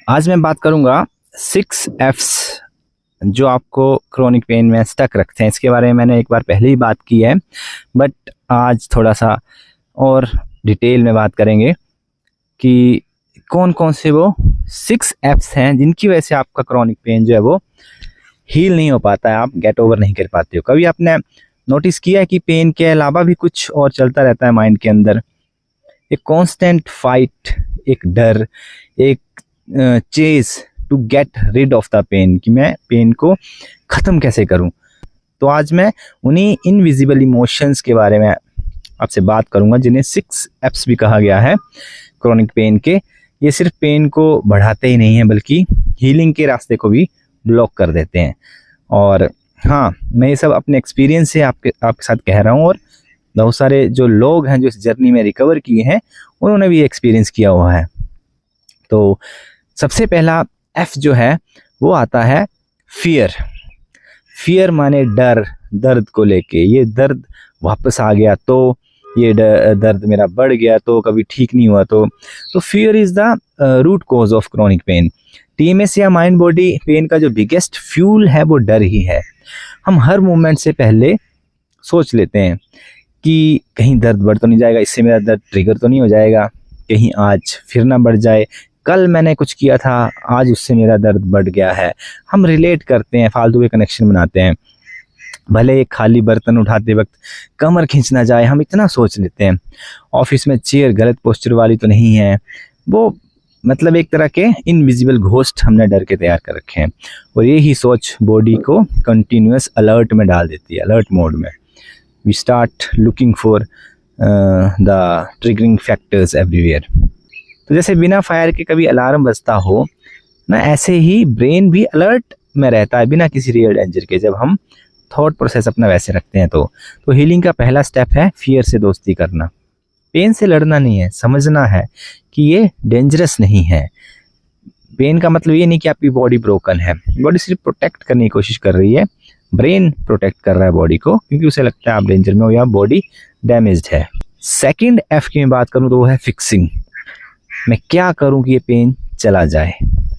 आज मैं बात करूंगा 6 F's जो आपको क्रोनिक पेन में स्टक रखते हैं। इसके बारे में मैंने एक बार पहले ही बात की है, बट आज थोड़ा सा और डिटेल में बात करेंगे कि कौन कौन से वो 6 F's हैं जिनकी वजह से आपका क्रोनिक पेन जो है वो हील नहीं हो पाता है, आप गेट ओवर नहीं कर पाते हो। कभी आपने नोटिस किया है कि पेन के अलावा भी कुछ और चलता रहता है माइंड के अंदर? एक कांस्टेंट फाइट, एक डर, एक chase to get rid of the pain, कि मैं पेन को ख़त्म कैसे करूं। तो आज मैं उन्हीं इनविजिबल इमोशंस के बारे में आपसे बात करूंगा जिन्हें 6 F's भी कहा गया है क्रोनिक पेन के। ये सिर्फ पेन को बढ़ाते ही नहीं है बल्कि हीलिंग के रास्ते को भी ब्लॉक कर देते हैं। और हाँ, मैं ये सब अपने एक्सपीरियंस से आपके साथ कह रहा हूँ, और बहुत सारे जो लोग हैं जो इस जर्नी में रिकवर किए हैं उन्होंने भी एक्सपीरियंस किया हुआ है। तो सबसे पहला F जो है वो आता है फियर। फियर माने डर, दर्द को लेके। ये दर्द वापस आ गया तो, ये दर्द मेरा बढ़ गया तो, कभी ठीक नहीं हुआ तो fear is the root cause of chronic pain. TMS या माइंड बॉडी पेन का जो बिगेस्ट फ्यूल है वो डर ही है। हम हर मूवमेंट से पहले सोच लेते हैं कि कहीं दर्द बढ़ तो नहीं जाएगा, इससे मेरा दर्द ट्रिगर तो नहीं हो जाएगा, कहीं आज फिर ना बढ़ जाए, कल मैंने कुछ किया था आज उससे मेरा दर्द बढ़ गया है। हम रिलेट करते हैं, फालतू के कनेक्शन बनाते हैं। भले एक खाली बर्तन उठाते वक्त कमर खींच ना जाए, हम इतना सोच लेते हैं। ऑफिस में चेयर गलत पोस्चर वाली तो नहीं है, वो मतलब एक तरह के इनविजिबल घोस्ट हमने डर के तैयार कर रखे हैं। और यही सोच बॉडी को कंटिन्यूस अलर्ट में डाल देती है, अलर्ट मोड में। We start looking for the triggering factors everywhere. तो जैसे बिना फायर के कभी अलार्म बजता हो ना, ऐसे ही ब्रेन भी अलर्ट में रहता है बिना किसी रियल डेंजर के, जब हम थॉट प्रोसेस अपना वैसे रखते हैं। तो हीलिंग का पहला स्टेप है फियर से दोस्ती करना। पेन से लड़ना नहीं है, समझना है कि ये डेंजरस नहीं है। पेन का मतलब ये नहीं कि आपकी बॉडी ब्रोकन है, बॉडी सिर्फ प्रोटेक्ट करने की कोशिश कर रही है। ब्रेन प्रोटेक्ट कर रहा है बॉडी को, क्योंकि उसे लगता है आप डेंजर में हो या बॉडी डैमेज्ड है। सेकंड F की मैं बात करूँ तो वो है फिक्सिंग। मैं क्या करूं कि ये पेन चला जाए।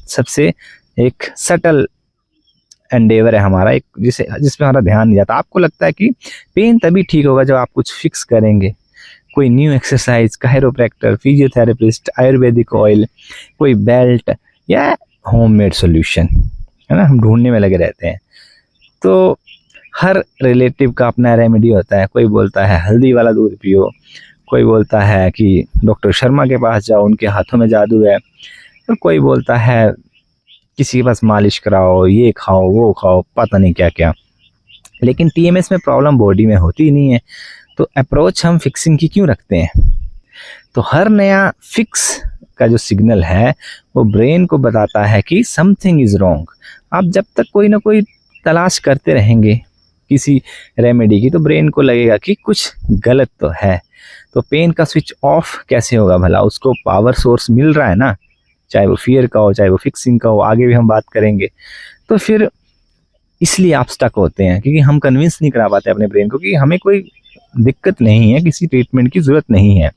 सबसे एक सटल एंडेवर है हमारा, एक जिसमें हमारा ध्यान नहीं जाता। आपको लगता है कि पेन तभी ठीक होगा जब आप कुछ फिक्स करेंगे, कोई new exercise, chiropractor, physiotherapist, Ayurvedic oil, कोई बेल्ट या होममेड सॉल्यूशन, है ना। हम ढूंढने में लगे रहते हैं। तो हर रिलेटिव का अपना रेमेडी होता है। कोई बोलता है हल्दी वाला दूध पियो, कोई बोलता है कि डॉक्टर शर्मा के पास जाओ, उनके हाथों में जादू है, और कोई बोलता है किसी के पास मालिश कराओ, ये खाओ वो खाओ, पता नहीं क्या क्या। लेकिन TMS में प्रॉब्लम बॉडी में होती ही नहीं है, तो अप्रोच हम फिक्सिंग की क्यों रखते हैं? तो हर नया फिक्स का जो सिग्नल है वो ब्रेन को बताता है कि समथिंग इज़ रॉन्ग। आप जब तक कोई ना कोई तलाश करते रहेंगे किसी रेमेडी की, तो ब्रेन को लगेगा कि कुछ गलत तो है। तो पेन का स्विच ऑफ कैसे होगा भला? उसको पावर सोर्स मिल रहा है ना, चाहे वो फियर का हो, चाहे वो फिक्सिंग का हो, आगे भी हम बात करेंगे। तो फिर इसलिए आप स्टक होते हैं, क्योंकि हम कन्विंस नहीं करा पाते अपने ब्रेन को कि हमें कोई दिक्कत नहीं है, किसी ट्रीटमेंट की ज़रूरत नहीं है।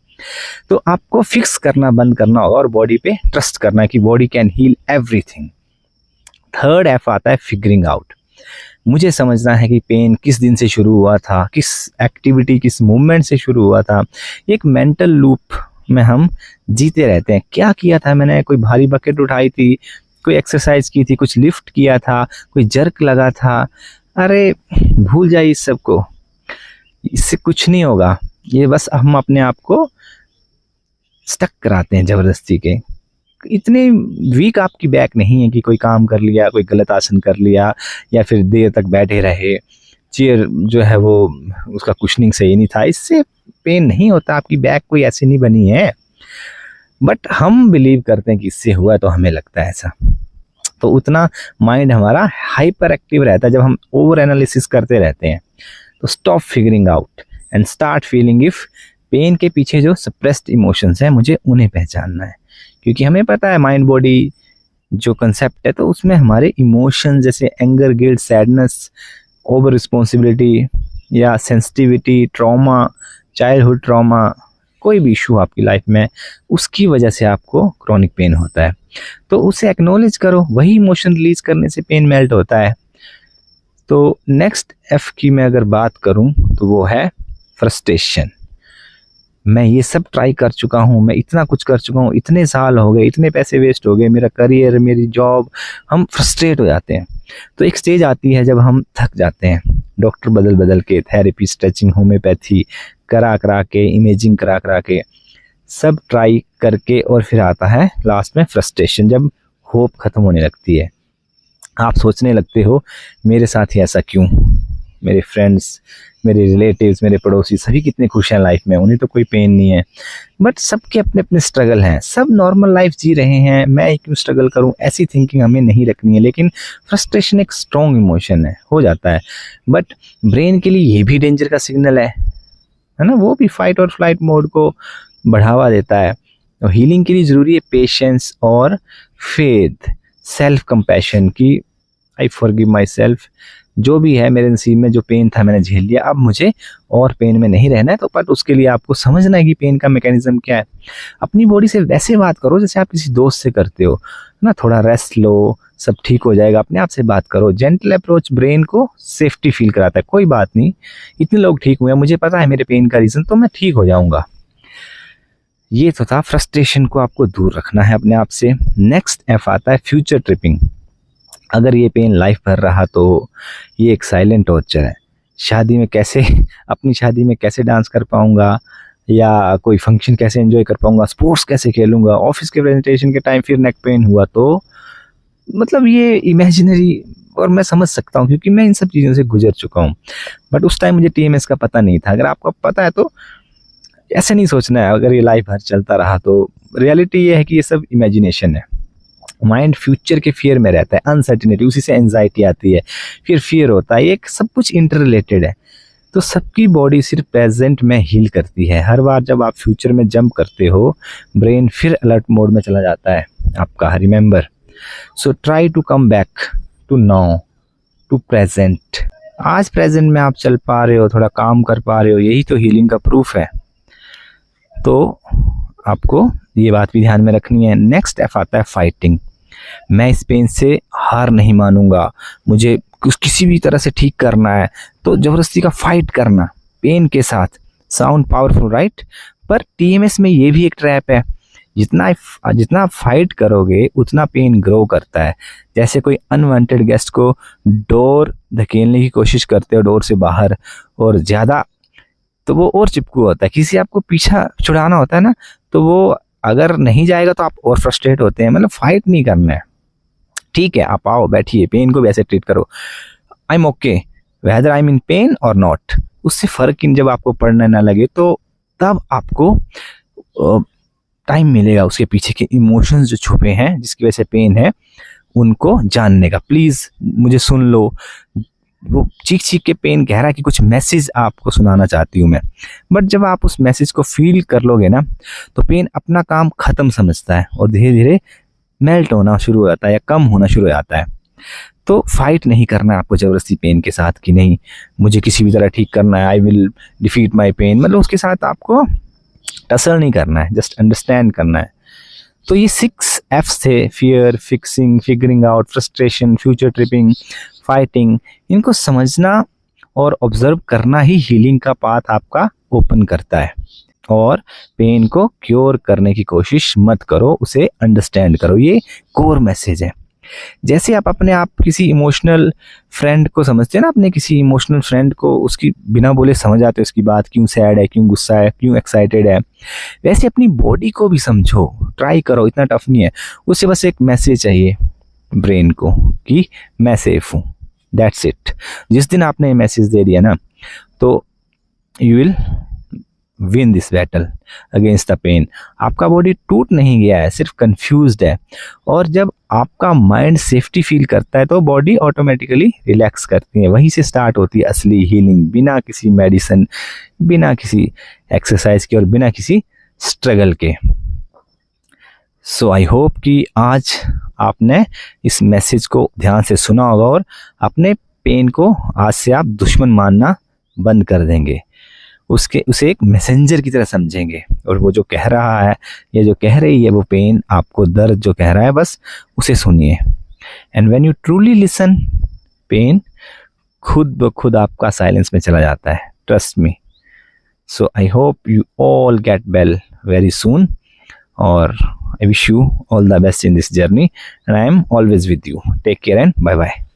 तो आपको फिक्स करना बंद करना होगा और बॉडी पे ट्रस्ट करना है कि body can heal everything. Third F आता है फिगरिंग आउट। मुझे समझना है कि पेन किस दिन से शुरू हुआ था, किस एक्टिविटी, किस मूवमेंट से शुरू हुआ था। एक मेंटल लूप में हम जीते रहते हैं। क्या किया था मैंने? कोई भारी बकेट उठाई थी, कोई एक्सरसाइज की थी, कुछ लिफ्ट किया था, कोई जर्क लगा था। अरे भूल जाइए इस सब को, इससे कुछ नहीं होगा। ये बस हम अपने आप को स्टक कराते हैं ज़बरदस्ती के। इतने वीक आपकी बैक नहीं है कि कोई काम कर लिया, कोई गलत आसन कर लिया, या फिर देर तक बैठे रहे, चेयर जो है वो उसका कुशनिंग सही नहीं था, इससे पेन नहीं होता। आपकी बैक कोई ऐसी नहीं बनी है, बट हम बिलीव करते हैं कि इससे हुआ, तो हमें लगता है ऐसा। तो उतना माइंड हमारा हाइपर एक्टिव रहता है जब हम ओवर एनालिसिस करते रहते हैं। तो stop figuring out and start feeling. If pain के पीछे जो सप्रेस्ड इमोशंस हैं, मुझे उन्हें पहचानना है, क्योंकि हमें पता है माइंड बॉडी जो कंसेप्ट है, तो उसमें हमारे इमोशन जैसे anger, guilt, sadness, over responsibility या सेंसिटिविटी, ट्रॉमा, चाइल्डहुड ट्रॉमा, कोई भी इशू आपकी लाइफ में, उसकी वजह से आपको क्रॉनिक पेन होता है, तो उसे एक्नॉलेज करो। वही इमोशन रिलीज करने से पेन मेल्ट होता है। तो नेक्स्ट एफ की मैं अगर बात करूं तो वो है फ्रस्ट्रेशन। मैं ये सब ट्राई कर चुका हूँ, मैं इतना कुछ कर चुका हूँ, इतने साल हो गए, इतने पैसे वेस्ट हो गए, मेरा करियर, मेरी जॉब, हम फ्रस्ट्रेट हो जाते हैं। तो एक स्टेज आती है जब हम थक जाते हैं, डॉक्टर बदल बदल के, थेरेपी, स्ट्रेचिंग, होम्योपैथी करा करा के, इमेजिंग करा करा के, सब ट्राई करके, और फिर आता है लास्ट में फ्रस्ट्रेशन, जब होप खत्म होने लगती है। आप सोचने लगते हो मेरे साथ ही ऐसा क्यों, मेरे फ्रेंड्स, मेरे रिलेटिव्स, मेरे पड़ोसी सभी कितने खुश हैं लाइफ में, उन्हें तो कोई पेन नहीं है। बट सबके अपने अपने स्ट्रगल हैं, सब नॉर्मल लाइफ जी रहे हैं, मैं क्यों स्ट्रगल करूं, ऐसी थिंकिंग हमें नहीं रखनी है। लेकिन फ्रस्ट्रेशन एक स्ट्रॉन्ग इमोशन है, हो जाता है, बट ब्रेन के लिए ये भी डेंजर का सिग्नल है ना, वो भी फाइट और फ्लाइट मोड को बढ़ावा देता है। और हीलिंग के लिए ज़रूरी है पेशेंस और फेथ, सेल्फ कंपैशन की आई फॉरगिव माई सेल्फ, जो भी है मेरे नसीब में, जो पेन था मैंने झेल लिया, अब मुझे और पेन में नहीं रहना है। तो बट उसके लिए आपको समझना है कि पेन का मैकेनिज्म क्या है। अपनी बॉडी से वैसे बात करो जैसे आप किसी दोस्त से करते हो ना, थोड़ा रेस्ट लो, सब ठीक हो जाएगा, अपने आप से बात करो। जेंटल अप्रोच ब्रेन को सेफ्टी फील कराता है, कोई बात नहीं, इतने लोग ठीक हुए हैं, मुझे पता है मेरे पेन का रीज़न, तो मैं ठीक हो जाऊँगा। ये तो था, फ्रस्ट्रेशन को आपको दूर रखना है अपने आप से। नेक्स्ट एफ आता है फ्यूचर ट्रिपिंग। अगर ये पेन लाइफ भर रहा तो ये एक साइलेंट टॉर्चर है। शादी में कैसे, अपनी शादी में कैसे डांस कर पाऊंगा, या कोई फंक्शन कैसे एंजॉय कर पाऊंगा, स्पोर्ट्स कैसे खेलूंगा, ऑफिस के प्रेजेंटेशन के टाइम फिर नेक पेन हुआ, तो मतलब ये इमेजिनरी, और मैं समझ सकता हूँ क्योंकि मैं इन सब चीज़ों से गुजर चुका हूँ। बट उस टाइम मुझे TMS का पता नहीं था। अगर आपको पता है तो ऐसे नहीं सोचना है, अगर ये लाइफ भर चलता रहा तो। रियलिटी ये है कि ये सब इमेजिनेशन है। माइंड फ्यूचर के फियर में रहता है, अनसर्टिनिटी, उसी से एंजाइटी आती है, फिर फियर होता है, ये सब कुछ इंटर रिलेटेड है। तो सबकी बॉडी सिर्फ प्रेजेंट में हील करती है। हर बार जब आप फ्यूचर में जंप करते हो, ब्रेन फिर अलर्ट मोड में चला जाता है आपका। Remember, so try to come back to now, to present. आज प्रेजेंट में आप चल पा रहे हो, थोड़ा काम कर पा रहे हो, यही तो हीलिंग का प्रूफ है। तो आपको ये बात भी ध्यान में रखनी है। नेक्स्ट एफ आता है फाइटिंग। मैं इस पेन से हार नहीं मानूंगा, मुझे किसी भी तरह से ठीक करना है, तो ज़बरदस्ती का फाइट करना पेन के साथ। साउंड पावरफुल राइट, पर TMS में ये भी एक ट्रैप है। जितना आप फाइट करोगे उतना पेन ग्रो करता है। जैसे कोई अनवांटेड गेस्ट को डोर धकेलने की कोशिश करते हो डोर से बाहर, और ज़्यादा तो वो और चिपकू होता है। किसी आपको पीछा छुड़ाना होता है ना, तो वो अगर नहीं जाएगा तो आप और फ्रस्ट्रेट होते हैं। मतलब फाइट नहीं करना है, ठीक है, आप आओ बैठिए, पेन को भी ऐसे ट्रीट करो, I am okay whether I am in pen और नॉट। उससे फ़र्क इन, जब आपको पढ़ना ना लगे तो तब आपको टाइम मिलेगा उसके पीछे के इमोशंस जो छुपे हैं, जिसकी वजह से पेन है, उनको जानने का। प्लीज़ मुझे सुन लो, वो चीख चीख के पेन कह रहा है कि कुछ मैसेज आपको सुनाना चाहती हूँ मैं। बट जब आप उस मैसेज को फील कर लोगे ना, तो पेन अपना काम ख़त्म समझता है और धीरे धीरे मेल्ट होना शुरू हो जाता है या कम होना शुरू हो जाता है। तो फाइट नहीं करना है आपको ज़बरदस्ती पेन के साथ कि नहीं मुझे किसी भी तरह ठीक करना है, I will defeat my pain. मतलब उसके साथ आपको टसल नहीं करना है, जस्ट अंडरस्टैंड करना है। तो ये 6 F's थे, fear, fixing, figuring out, frustration, future tripping, fighting. इनको समझना और ऑब्जर्व करना ही हीलिंग का पाथ आपका ओपन करता है। और पेन को क्योर करने की कोशिश मत करो, उसे अंडरस्टैंड करो। ये कोर मैसेज है। जैसे आप अपने आप किसी इमोशनल फ्रेंड को समझते हैं ना, अपने किसी इमोशनल फ्रेंड को उसकी बिना बोले समझ आते हो उसकी बात, क्यों सैड है, क्यों गुस्सा है, क्यों एक्साइटेड है। वैसे अपनी बॉडी को भी समझो, ट्राई करो, इतना टफ नहीं है। उसे बस एक मैसेज चाहिए ब्रेन को कि मैं सेफ हूँ, दैट्स इट। जिस दिन आपने ये मैसेज दे दिया ना, तो you will win this battle against the pain. आपका बॉडी टूट नहीं गया है, सिर्फ कंफ्यूज्ड है। और जब आपका माइंड सेफ्टी फील करता है तो बॉडी ऑटोमेटिकली रिलैक्स करती है। वहीं से स्टार्ट होती है असली हीलिंग, बिना किसी मेडिसिन, बिना किसी एक्सरसाइज के और बिना किसी स्ट्रगल के। सो आई होप कि आज आपने इस मैसेज को ध्यान से सुना होगा और अपने पेन को आज से आप दुश्मन मानना बंद कर देंगे। उसे एक मैसेंजर की तरह समझेंगे, और वो जो कह रहा है या जो कह रही है वो पेन आपको दर्द जो कह रहा है बस उसे सुनिए। And when you truly listen, pain खुद ब खुद आपका साइलेंस में चला जाता है, trust me. So I hope you all get well very soon, और I wish you all the best in this journey, and I am always with you. Take care and bye bye.